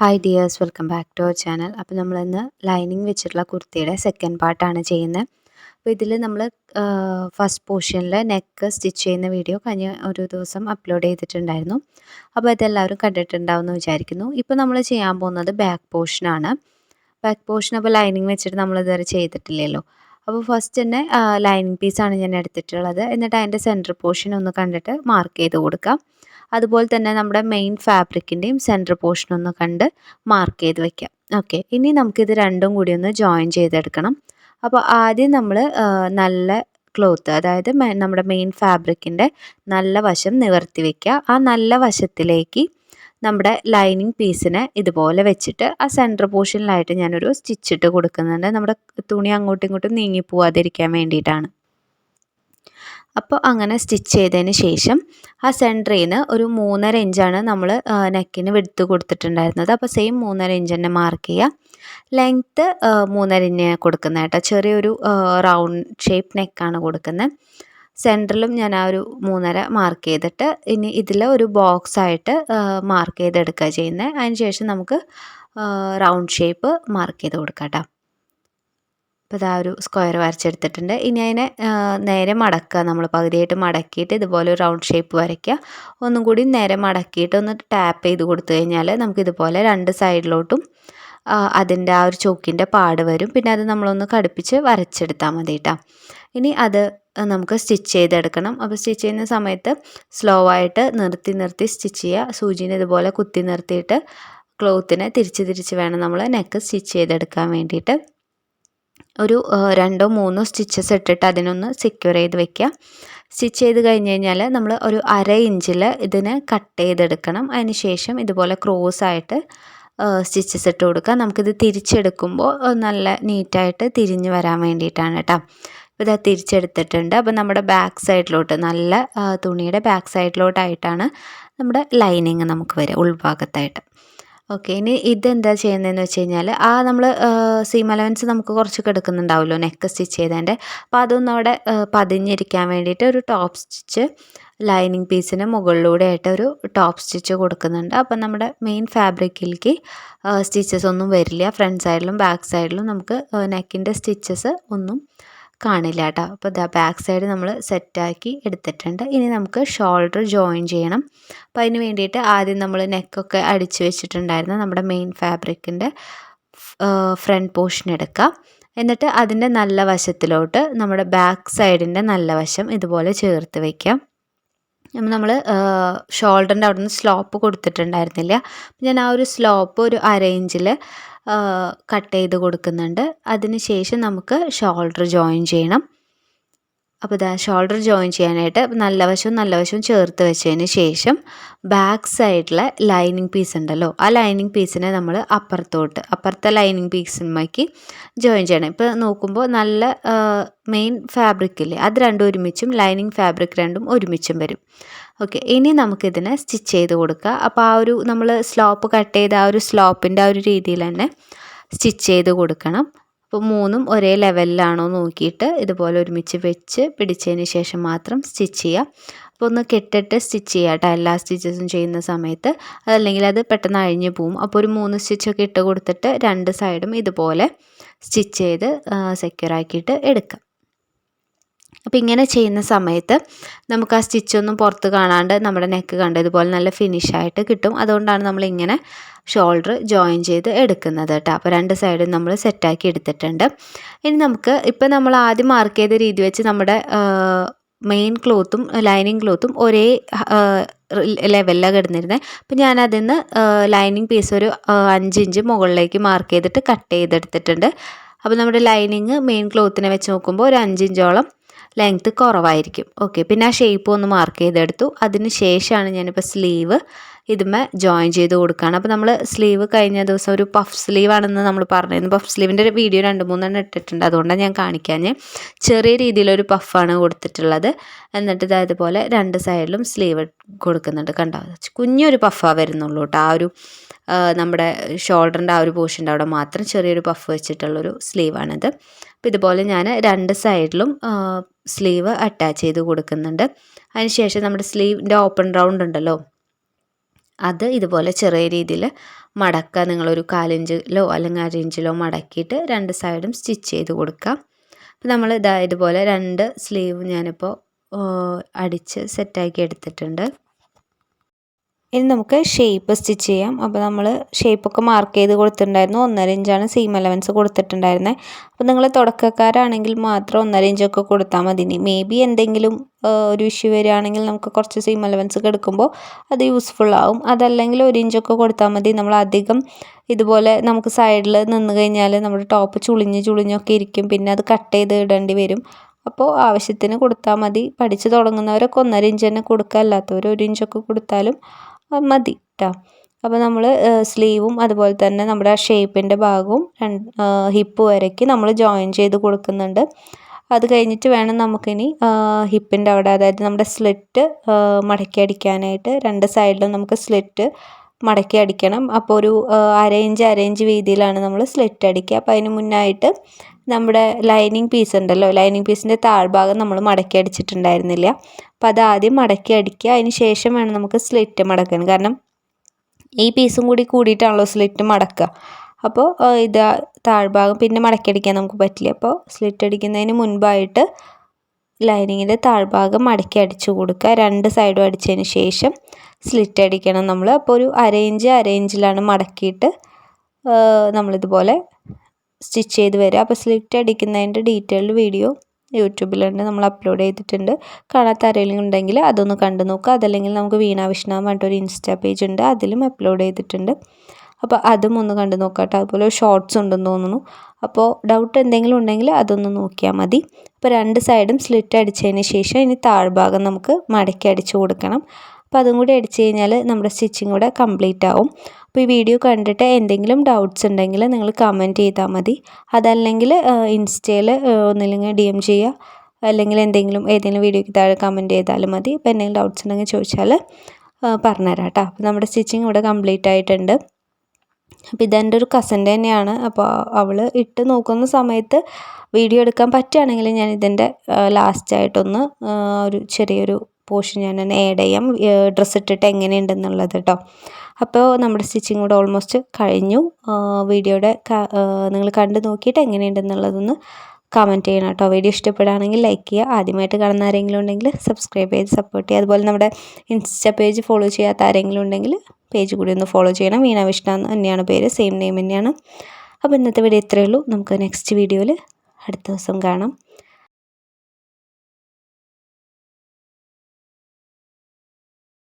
Hi dears, welcome back to our channel. അപ്പോൾ നമ്മളിന്ന് lining വെച്ചിട്ടുള്ള കുർത്തിയുടെ സെക്കൻഡ് പാർട്ടാണ് ചെയ്യുന്നത്. അപ്പോൾ ഇതിൽ നമ്മൾ ഫസ്റ്റ് പോർഷനിൽ നെക്ക് സ്റ്റിച്ച് ചെയ്യുന്ന വീഡിയോ കഴിഞ്ഞ ഒരു ദിവസം അപ്ലോഡ് ചെയ്തിട്ടുണ്ടായിരുന്നു. അപ്പോൾ ഇതെല്ലാവരും കണ്ടിട്ടുണ്ടാവുമെന്ന് വിചാരിക്കുന്നു. ഇപ്പോൾ നമ്മൾ ചെയ്യാൻ പോകുന്നത് ബാക്ക് പോർഷനാണ്. ബാക്ക് പോർഷൻ അപ്പോൾ ലൈനിങ് വെച്ചിട്ട് നമ്മൾ ഇതുവരെ ചെയ്തിട്ടില്ലല്ലോ. അപ്പോൾ ഫസ്റ്റ് തന്നെ ലൈനിങ് പീസാണ് ഞാൻ എടുത്തിട്ടുള്ളത്. എന്നിട്ട് അതിൻ്റെ സെൻറ്റർ പോർഷൻ ഒന്ന് കണ്ടിട്ട് മാർക്ക് ചെയ്ത് കൊടുക്കാം. അതുപോലെ തന്നെ നമ്മുടെ മെയിൻ ഫാബ്രിക്കിൻ്റെയും സെൻറ്റർ പോർഷൻ ഒന്ന് കണ്ട് മാർക്ക് ചെയ്ത് വയ്ക്കാം. ഓക്കെ, ഇനി നമുക്കിത് രണ്ടും കൂടി ഒന്ന് ജോയിൻ ചെയ്തെടുക്കണം. അപ്പോൾ ആദ്യം നമ്മൾ നല്ല ക്ലോത്ത്, അതായത് നമ്മുടെ മെയിൻ ഫാബ്രിക്കിൻ്റെ നല്ല വശം നിവർത്തി വയ്ക്കുക. ആ നല്ല വശത്തിലേക്ക് നമ്മുടെ ലൈനിങ് പീസിനെ ഇതുപോലെ വെച്ചിട്ട് ആ സെൻറ്റർ പോർഷനിലായിട്ട് ഞാനൊരു സ്റ്റിച്ചിട്ട് കൊടുക്കുന്നുണ്ട്. നമ്മുടെ തുണി അങ്ങോട്ടും ഇങ്ങോട്ടും നീങ്ങി പോവാതിരിക്കാൻ വേണ്ടിയിട്ടാണ്. അപ്പോൾ അങ്ങനെ സ്റ്റിച്ച് ചെയ്തതിന് ശേഷം ആ സെൻറ്ററിൽ നിന്ന് ഒരു 3.5 ഇഞ്ചാണ് നമ്മൾ നെക്കിന് വിടുത്ത് കൊടുത്തിട്ടുണ്ടായിരുന്നത്. അപ്പോൾ സെയിം 3.5 ഇഞ്ച് തന്നെ മാർക്ക് ചെയ്യുക. ലെങ്ത്ത് 3.5 ഇഞ്ച് കൊടുക്കുന്നത് കേട്ടോ. ചെറിയൊരു റൗണ്ട് ഷേപ്പ് നെക്കാണ് കൊടുക്കുന്നത്. സെൻറ്ററിലും ഞാൻ ആ ഒരു 3.5 മാർക്ക് ചെയ്തിട്ട് ഇനി ഇതിൽ ഒരു ബോക്സ് ആയിട്ട് മാർക്ക് ചെയ്തെടുക്കുക ചെയ്യുന്നത്. അതിന് ശേഷം നമുക്ക് റൗണ്ട് ഷേപ്പ് മാർക്ക് ചെയ്ത് കൊടുക്കാം കേട്ടോ. അപ്പോൾ ഇതാ ഒരു സ്ക്വയർ വരച്ചെടുത്തിട്ടുണ്ട്. ഇനി അതിനെ നേരെ മടക്കുക. നമ്മൾ പകുതിയായിട്ട് മടക്കിയിട്ട് ഇതുപോലെ ഒരു റൗണ്ട് ഷേപ്പ് വരയ്ക്കുക. ഒന്നും കൂടി നേരെ മടക്കിയിട്ട് ഒന്ന് ടാപ്പ് ചെയ്ത് കൊടുത്തു കഴിഞ്ഞാൽ നമുക്കിതുപോലെ രണ്ട് സൈഡിലോട്ടും അതിൻ്റെ ആ ഒരു ചോക്കിൻ്റെ പാട് വരും. പിന്നെ അത് നമ്മളൊന്ന് കടുപ്പിച്ച് വരച്ചെടുത്താൽ മതി കേട്ടോ. ഇനി അത് നമുക്ക് സ്റ്റിച്ച് ചെയ്തെടുക്കണം. അപ്പോൾ സ്റ്റിച്ച് ചെയ്യുന്ന സമയത്ത് സ്ലോ ആയിട്ട് നിർത്തി സ്റ്റിച്ച് ചെയ്യുക. സൂചിനെ ഇതുപോലെ കുത്തി നിർത്തിയിട്ട് ക്ലോത്തിനെ തിരിച്ച് വേണം നമ്മൾ നെക്ക് സ്റ്റിച്ച് ചെയ്തെടുക്കാൻ വേണ്ടിയിട്ട്. ഒരു 2-3 സ്റ്റിച്ചസ് ഇട്ടിട്ട് അതിനൊന്ന് സെക്യൂർ ചെയ്ത് വെക്കുക. സ്റ്റിച്ച് ചെയ്ത് കഴിഞ്ഞ് കഴിഞ്ഞാൽ നമ്മൾ ഒരു 1/2 ഇഞ്ചിൽ ഇതിനെ കട്ട് ചെയ്തെടുക്കണം. അതിന് ശേഷം ഇതുപോലെ ക്രോസ് ആയിട്ട് സ്റ്റിച്ചസ് ഇട്ട് കൊടുക്കുക. നമുക്കിത് തിരിച്ചെടുക്കുമ്പോൾ നല്ല നീറ്റായിട്ട് തിരിഞ്ഞ് വരാൻ വേണ്ടിയിട്ടാണ് കേട്ടോ. അപ്പോൾ ഇത് തിരിച്ചെടുത്തിട്ടുണ്ട്. അപ്പോൾ നമ്മുടെ ബാക്ക് സൈഡിലോട്ട്, നല്ല തുണിയുടെ ബാക്ക് സൈഡിലോട്ടായിട്ടാണ് നമ്മുടെ ലൈനിങ് നമുക്ക് വരിക, ഉൾഭാഗത്തായിട്ട്. ഓക്കെ, ഇനി ഇതെന്താ ചെയ്യുന്നതെന്ന് വെച്ച് കഴിഞ്ഞാൽ നമ്മൾ സീം അലവൻസ് നമുക്ക് കുറച്ച് എടുക്കുന്നുണ്ടാവുമല്ലോ നെക്ക് സ്റ്റിച്ച് ചെയ്തതിൻ്റെ. അപ്പോൾ അതൊന്നും അവിടെ പതിഞ്ഞിരിക്കാൻ വേണ്ടിയിട്ട് ഒരു ടോപ്പ് സ്റ്റിച്ച് ലൈനിങ് പീസിന് മുകളിലൂടെ ആയിട്ട് ഒരു ടോപ്പ് സ്റ്റിച്ച് കൊടുക്കുന്നുണ്ട്. അപ്പം നമ്മുടെ മെയിൻ ഫാബ്രിക്കിലേക്ക് സ്റ്റിച്ചസ് ഒന്നും വരില്ല. ഫ്രണ്ട് സൈഡിലും ബാക്ക് സൈഡിലും നമുക്ക് നെക്കിൻ്റെ സ്റ്റിച്ചസ് ഒന്നും കാണില്ല കേട്ടോ. അപ്പോൾ ഇതാ ബാക്ക് സൈഡ് നമ്മൾ സെറ്റാക്കി എടുത്തിട്ടുണ്ട്. ഇനി നമുക്ക് ഷോൾഡർ ജോയിൻ ചെയ്യണം. അപ്പോൾ അതിന് വേണ്ടിയിട്ട് ആദ്യം നമ്മൾ നെക്കൊക്കെ അടിച്ച് വെച്ചിട്ടുണ്ടായിരുന്ന നമ്മുടെ മെയിൻ ഫാബ്രിക്കിൻ്റെ ഫ്രണ്ട് പോർഷൻ എടുക്കുക. എന്നിട്ട് അതിൻ്റെ നല്ല വശത്തിലോട്ട് നമ്മുടെ ബാക്ക് സൈഡിൻ്റെ നല്ല വശം ഇതുപോലെ ചേർത്ത് വയ്ക്കാം. നമ്മൾ ഷോൾഡറിൻ്റെ അവിടെ നിന്ന് സ്ലോപ്പ് കൊടുത്തിട്ടുണ്ടായിരുന്നില്ല. ഞാൻ ആ ഒരു സ്ലോപ്പ് ഒരു 1/2 ഇഞ്ചിൽ കട്ട് ചെയ്ത് കൊടുക്കുന്നുണ്ട്. അതിന് ശേഷം നമുക്ക് ഷോൾഡർ ജോയിൻ ചെയ്യണം. അപ്പോൾ ഇതാ ഷോൾഡർ ജോയിൻ ചെയ്യാനായിട്ട് നല്ല വശവും ചേർത്ത് വെച്ചതിന് ശേഷം ബാക്ക് സൈഡിലെ ലൈനിങ് പീസ് ഉണ്ടല്ലോ, ആ ലൈനിങ് പീസിനെ നമ്മൾ അപ്പുറത്തെ ലൈനിങ് പീസിലേക്ക് ജോയിൻ ചെയ്യണം. ഇപ്പോൾ നോക്കുമ്പോൾ നല്ല മെയിൻ ഫാബ്രിക്കില്ലേ, അത് രണ്ടും ഒരുമിച്ചും ലൈനിങ് ഫാബ്രിക് രണ്ടും ഒരുമിച്ചും വരും. ഓക്കെ, ഇനി നമുക്കിതിനെ സ്റ്റിച്ച് ചെയ്ത് കൊടുക്കുക. അപ്പോൾ ആ ഒരു നമ്മൾ സ്ലോപ്പ് കട്ട് ചെയ്ത ആ ഒരു സ്ലോപ്പിൻ്റെ ആ ഒരു രീതിയിൽ തന്നെ സ്റ്റിച്ച് ചെയ്ത് കൊടുക്കണം. അപ്പോൾ 3ഉം ഒരേ ലെവലിലാണോ നോക്കിയിട്ട് ഇതുപോലെ ഒരുമിച്ച് വെച്ച് പിടിച്ചതിന് ശേഷം മാത്രം സ്റ്റിച്ച് ചെയ്യുക. അപ്പോൾ ഒന്ന് കെട്ടിട്ട് സ്റ്റിച്ച് ചെയ്യുക കേട്ടോ എല്ലാ സ്റ്റിച്ചസും ചെയ്യുന്ന സമയത്ത്, അതല്ലെങ്കിൽ അത് പെട്ടെന്ന് അഴിഞ്ഞു പോവും. അപ്പോൾ ഒരു 3 സ്റ്റിച്ചൊക്കെ ഇട്ട് കൊടുത്തിട്ട് രണ്ട് സൈഡും ഇതുപോലെ സ്റ്റിച്ച് ചെയ്ത് സെക്യൂർ ആക്കിയിട്ട് എടുക്കുക. അപ്പോൾ ഇങ്ങനെ ചെയ്യുന്ന സമയത്ത് നമുക്ക് ആ സ്റ്റിച്ചൊന്നും പുറത്ത് കാണാണ്ട് നമ്മുടെ നെക്ക് കണ്ട് ഇതുപോലെ നല്ല ഫിനിഷായിട്ട് കിട്ടും. അതുകൊണ്ടാണ് നമ്മളിങ്ങനെ ഷോൾഡർ ജോയിൻ ചെയ്ത് എടുക്കുന്നത് കേട്ടോ. അപ്പോൾ രണ്ട് സൈഡും നമ്മൾ സെറ്റാക്കി എടുത്തിട്ടുണ്ട്. ഇനി നമുക്ക് ഇപ്പോൾ നമ്മൾ ആദ്യം മാർക്ക് ചെയ്ത രീതി വെച്ച് നമ്മുടെ മെയിൻ ക്ലോത്തും ലൈനിങ് ക്ലോത്തും ഒരേ ലെവലിലാണ് കിടന്നിരുന്നത്. അപ്പോൾ ഞാനതിൽ നിന്ന് ലൈനിങ് പീസ് ഒരു 5 ഇഞ്ച് മുകളിലേക്ക് മാർക്ക് ചെയ്തിട്ട് കട്ട് ചെയ്തെടുത്തിട്ടുണ്ട്. അപ്പോൾ നമ്മുടെ ലൈനിങ് മെയിൻ ക്ലോത്തിനെ വെച്ച് നോക്കുമ്പോൾ ഒരു 5 ഇഞ്ചോളം ലെങ്ത്ത് കുറവായിരിക്കും. ഓക്കെ, പിന്നെ ആ ഷേപ്പ് ഒന്ന് മാർക്ക് ചെയ്തെടുത്തു. അതിന് ശേഷമാണ് ഞാനിപ്പോൾ സ്ലീവ് ഇതുമേ ജോയിൻ ചെയ്ത് കൊടുക്കുകയാണ്. അപ്പോൾ നമ്മൾ സ്ലീവ് കഴിഞ്ഞ ദിവസം ഒരു പഫ് സ്ലീവാണെന്ന് നമ്മൾ പറഞ്ഞിരുന്നു. പഫ് സ്ലീവിൻ്റെ ഒരു വീഡിയോ 2-3 ഇട്ടിട്ടുണ്ട്, അതുകൊണ്ടാണ് ഞാൻ കാണിക്കാൻ. ചെറിയ രീതിയിലൊരു പഫാണ് കൊടുത്തിട്ടുള്ളത്. എന്നിട്ട് ഇതുപോലെ രണ്ട് സൈഡിലും സ്ലീവ് കൊടുക്കുന്നുണ്ട്. കണ്ടോ, കുഞ്ഞൊരു പഫാണ് വരുന്നുള്ളൂ കേട്ടോ. ആ ഒരു നമ്മുടെ ഷോൾഡറിൻ്റെ ആ ഒരു പോർഷൻ്റെ അവിടെ മാത്രം ചെറിയൊരു പഫ് വെച്ചിട്ടുള്ളൊരു സ്ലീവാണിത്. അപ്പോൾ ഇതുപോലെ ഞാൻ രണ്ട് സൈഡിലും സ്ലീവ് അറ്റാച്ച് ചെയ്ത് കൊടുക്കുന്നുണ്ട്. അതിനുശേഷം നമ്മുടെ സ്ലീവിൻ്റെ ഓപ്പൺ റൗണ്ട് ഉണ്ടല്ലോ, അത് ഇതുപോലെ ചെറിയ രീതിയിൽ മടക്കുക. നിങ്ങളൊരു 1/4 ഇഞ്ചിലോ അല്ലെങ്കിൽ 1/2 ഇഞ്ചിലോ മടക്കിയിട്ട് 2 സൈഡും സ്റ്റിച്ച് ചെയ്ത് കൊടുക്കുക. അപ്പോൾ നമ്മൾ ഇതുപോലെ 2 സ്ലീവ് ഞാനിപ്പോൾ അടിച്ച് സെറ്റാക്കി എടുത്തിട്ടുണ്ട്. ഇനി നമുക്ക് ഷേപ്പ് സ്റ്റിച്ച് ചെയ്യാം. അപ്പോൾ നമ്മൾ ഷേപ്പൊക്കെ മാർക്ക് ചെയ്ത് കൊടുത്തിട്ടുണ്ടായിരുന്നു. 1.5 ഇഞ്ചാണ് സീം അലവൻസ് കൊടുത്തിട്ടുണ്ടായിരുന്നത്. അപ്പോൾ നിങ്ങൾ തുടക്കക്കാരാണെങ്കിൽ മാത്രം 1.5 ഇഞ്ചൊക്കെ കൊടുത്താൽ മതി. ഇനി മേ ബി എന്തെങ്കിലും ഒരു ഇഷ്യൂ വരികയാണെങ്കിൽ നമുക്ക് കുറച്ച് സീം അലവൻസ് ഒക്കെ എടുക്കുമ്പോൾ അത് യൂസ്ഫുൾ ആവും. അതല്ലെങ്കിൽ 1 ഇഞ്ചൊക്കെ കൊടുത്താൽ മതി. നമ്മൾ അധികം ഇതുപോലെ നമുക്ക് സൈഡിൽ നിന്ന് കഴിഞ്ഞാൽ നമ്മുടെ ടോപ്പ് ചുളിഞ്ഞൊക്കെ ഇരിക്കും. പിന്നെ അത് കട്ട് ചെയ്ത് ഇടേണ്ടി വരും. അപ്പോൾ ആവശ്യത്തിന് കൊടുത്താൽ മതി. പഠിച്ച് തുടങ്ങുന്നവരൊക്കെ 1.5 ഇഞ്ച് തന്നെ കൊടുക്കുക. അല്ലാത്തവർ 1 ഇഞ്ചൊക്കെ കൊടുത്താലും മതി കേട്ടോ. അപ്പോൾ നമ്മൾ സ്ലീവും അതുപോലെ തന്നെ നമ്മുടെ ഷേപ്പിൻ്റെ ഭാഗവും ഹിപ്പ് വരയ്ക്ക് നമ്മൾ ജോയിൻ ചെയ്ത് കൊടുക്കുന്നുണ്ട്. അത് കഴിഞ്ഞിട്ട് വേണം നമുക്കിനി ഹിപ്പിൻ്റെ അവിടെ, അതായത് നമ്മുടെ സ്ലിറ്റ് മടക്കി അടിക്കാനായിട്ട് 2 സൈഡിലും നമുക്ക് സ്ലിറ്റ് മടക്കി അടിക്കണം. അപ്പോൾ ഒരു 1/2 ഇഞ്ച് വീതിയിലാണ് നമ്മൾ സ്ലിറ്റ് അടിക്കുക. അപ്പോൾ അതിന് മുന്നായിട്ട് നമ്മുടെ ലൈനിങ് പീസ് ഉണ്ടല്ലോ, ലൈനിങ് പീസിൻ്റെ താഴ്ഭാഗം നമ്മൾ മടക്കി അടിച്ചിട്ടുണ്ടായിരുന്നില്ല. അപ്പോൾ അത് ആദ്യം മടക്കി അടിക്കുക. അതിന് ശേഷം വേണം നമുക്ക് സ്ലിറ്റ് മടക്കാൻ. കാരണം ഈ പീസും കൂടിയിട്ടാണല്ലോ സ്ലിറ്റ് മടക്കുക. അപ്പോൾ ഇത് താഴ്ഭാഗം പിന്നെ മടക്കി അടിക്കാൻ നമുക്ക് പറ്റില്ല. അപ്പോൾ സ്ലിറ്റ് അടിക്കുന്നതിന് മുൻപായിട്ട് ലൈനിങ്ങിൻ്റെ താഴ്ഭാഗം മടക്കി അടിച്ചു കൊടുക്കുക. 2 സൈഡും അടിച്ചതിന് ശേഷം സ്ലിറ്റ് അടിക്കണം നമ്മൾ. അപ്പോൾ ഒരു 1/2 ഇഞ്ചിലാണ് മടക്കിയിട്ട് നമ്മളിതുപോലെ സ്റ്റിച്ച് ചെയ്ത് വരിക. അപ്പോൾ സ്ലിറ്റ് അടിക്കുന്നതിൻ്റെ ഡീറ്റെയിൽഡ് വീഡിയോ യൂട്യൂബിലുണ്ട്, നമ്മൾ അപ്ലോഡ് ചെയ്തിട്ടുണ്ട്. കാണാത്ത ആരെങ്കിലും ഉണ്ടെങ്കിൽ അതൊന്ന് കണ്ടു നോക്കുക. അതല്ലെങ്കിൽ നമുക്ക് വീണ വിഷ്ണ പറഞ്ഞിട്ടൊരു ഇൻസ്റ്റാ പേജ് ഉണ്ട്, അതിലും അപ്ലോഡ് ചെയ്തിട്ടുണ്ട്. അപ്പോൾ അതും ഒന്ന് കണ്ടു നോക്കാം കേട്ടോ. അതുപോലെ ഷോർട്സ് ഉണ്ടെന്ന് തോന്നുന്നു. അപ്പോൾ ഡൗട്ട് എന്തെങ്കിലും ഉണ്ടെങ്കിൽ അതൊന്ന് നോക്കിയാൽ മതി. അപ്പോൾ 2 സൈഡും സ്ലിറ്റ് അടിച്ചതിന് ശേഷം ഇനി താഴ്ഭാഗം നമുക്ക് മടക്കി അടിച്ചു കൊടുക്കണം. അപ്പോൾ അതും കൂടി അടിച്ചു കഴിഞ്ഞാൽ നമ്മുടെ സ്റ്റിച്ചിങ് കൂടെ കംപ്ലീറ്റ് ആവും. അപ്പോൾ ഈ വീഡിയോ കണ്ടിട്ട് എന്തെങ്കിലും ഡൗട്ട്സ് ഉണ്ടെങ്കിൽ നിങ്ങൾ കമൻറ്റ് ചെയ്താൽ മതി. അതല്ലെങ്കിൽ ഇൻസ്റ്റയിൽ ഒന്നില്ലെങ്കിൽ DM ചെയ്യുക, അല്ലെങ്കിൽ ഏതെങ്കിലും വീഡിയോയ്ക്ക് താഴെ കമൻറ്റ് ചെയ്താലും മതി. അപ്പോൾ എന്തെങ്കിലും ഡൗട്ട്സ് ഉണ്ടെങ്കിൽ ചോദിച്ചാൽ പറഞ്ഞുതരാം കേട്ടോ. അപ്പോൾ നമ്മുടെ സ്റ്റിച്ചിങ് ഇവിടെ കംപ്ലീറ്റ് ആയിട്ടുണ്ട്. അപ്പോൾ ഇതെൻ്റെ ഒരു കസിൻ്റെ തന്നെയാണ്. അപ്പോൾ അവൾ ഇട്ട് നോക്കുന്ന സമയത്ത് വീഡിയോ എടുക്കാൻ പറ്റുകയാണെങ്കിൽ ഞാൻ ഇതിൻ്റെ ലാസ്റ്റായിട്ടൊന്ന് ഒരു ചെറിയൊരു പോർഷൻ ഞാൻ ആഡ് ചെയ്യാം, ഡ്രസ്സ് ഇട്ടിട്ട് എങ്ങനെയുണ്ടെന്നുള്ളത് കേട്ടോ. അപ്പോൾ നമ്മുടെ സ്റ്റിച്ചിങ് കൂടെ ഓൾമോസ്റ്റ് കഴിഞ്ഞു. വീഡിയോയുടെ നിങ്ങൾ കണ്ടു നോക്കിയിട്ട് എങ്ങനെയുണ്ടെന്നുള്ളതൊന്ന് കമൻറ്റ് ചെയ്യണം കേട്ടോ. വീഡിയോ ഇഷ്ടപ്പെടുകയാണെങ്കിൽ ലൈക്ക് ചെയ്യുക. ആദ്യമായിട്ട് കാണുന്ന ആരെങ്കിലും ഉണ്ടെങ്കിൽ സബ്സ്ക്രൈബ് ചെയ്ത് സപ്പോർട്ട് ചെയ്യുക. അതുപോലെ നമ്മുടെ ഇൻസ്റ്റാ പേജ് ഫോളോ ചെയ്യാത്ത ആരെങ്കിലും ഉണ്ടെങ്കിൽ പേജ് കൂടി ഒന്ന് ഫോളോ ചെയ്യണം. വീണ വിഷ്ണ തന്നെയാണ് പേര്, സെയിം നെയിം തന്നെയാണ്. അപ്പോൾ ഇന്നത്തെ വീഡിയോ ഇത്രയേ ഉള്ളൂ. നമുക്ക് നെക്സ്റ്റ് വീഡിയോയിൽ അടുത്ത ദിവസം കാണാം.